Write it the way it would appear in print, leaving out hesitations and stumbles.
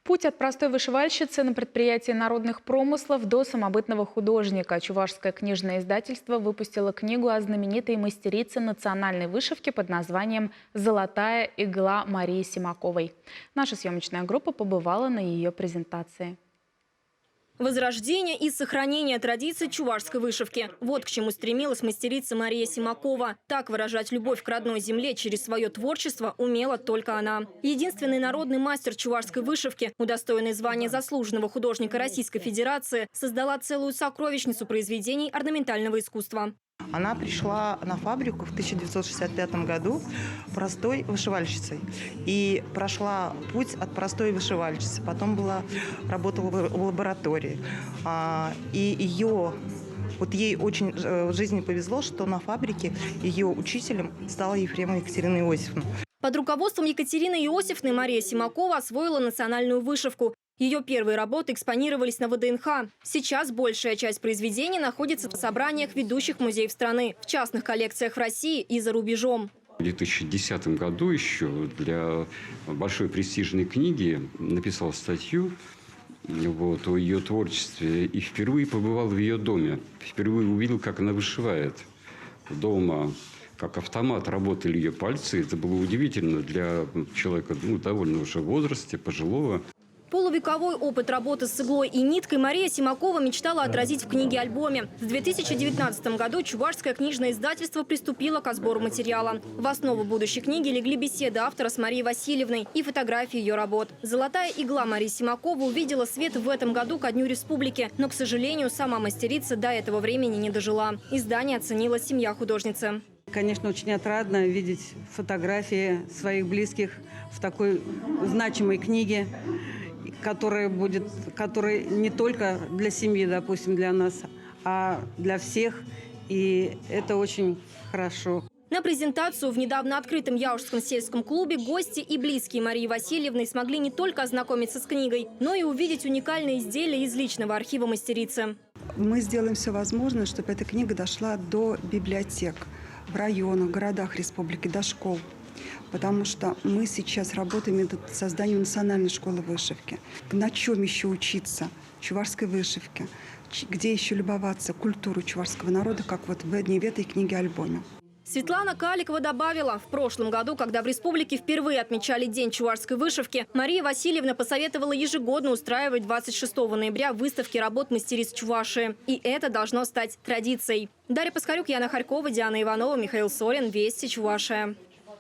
Путь от простой вышивальщицы на предприятии народных промыслов до самобытного художника. Чувашское книжное издательство выпустило книгу о знаменитой мастерице национальной вышивки под названием «Золотая игла» Марии Симаковой. Наша съемочная группа побывала на ее презентации. Возрождение и сохранение традиций чувашской вышивки. Вот к чему стремилась мастерица Мария Симакова. Так выражать любовь к родной земле через свое творчество умела только она. Единственный народный мастер чувашской вышивки, удостоенный звания заслуженного художника Российской Федерации, создала целую сокровищницу произведений орнаментального искусства. Она пришла на фабрику в 1965 году простой вышивальщицей. И прошла путь от простой вышивальщицы. Потом работала в лаборатории. Ей очень в жизни повезло, что на фабрике ее учителем стала Ефремова Екатерина Иосифовна. Под руководством Екатерины Иосифовны Мария Симакова освоила национальную вышивку. Ее первые работы экспонировались на ВДНХ. Сейчас большая часть произведений находится в собраниях ведущих музеев страны, в частных коллекциях в России и за рубежом. В 2010 году еще для большой престижной книги написал статью о ее творчестве и впервые побывал в ее доме. Впервые увидел, как она вышивает дома. Как автомат работали ее пальцы. Это было удивительно для человека довольно уже в возрасте, пожилого. Полувековой опыт работы с иглой и ниткой Мария Симакова мечтала отразить в книге-альбоме. В 2019 году Чувашское книжное издательство приступило к сбору материала. В основу будущей книги легли беседы автора с Марией Васильевной и фотографии ее работ. «Золотая игла» Марии Симакова увидела свет в этом году ко Дню Республики, но, к сожалению, сама мастерица до этого времени не дожила. Издание оценила семья художницы. Конечно, очень отрадно видеть фотографии своих близких в такой значимой книге, которая не только для семьи, допустим, для нас, а для всех. И это очень хорошо. На презентацию в недавно открытом Яужском сельском клубе гости и близкие Марии Васильевны смогли не только ознакомиться с книгой, но и увидеть уникальные изделия из личного архива мастерицы. Мы сделаем все возможное, чтобы эта книга дошла до библиотек в районах, городах республики, до школ. Потому что мы сейчас работаем над созданием национальной школы вышивки. На чем еще учиться чувашской вышивке? Где еще любоваться культурой чувашского народа, как вот в этой книге-альбоме? Светлана Каликова добавила, в прошлом году, когда в республике впервые отмечали День чувашской вышивки, Мария Васильевна посоветовала ежегодно устраивать 26 ноября выставки работ мастериц Чувашии. И это должно стать традицией. Дарья Паскарюк, Яна Харькова, Диана Иванова, Михаил Сорин. Вести, Чувашия.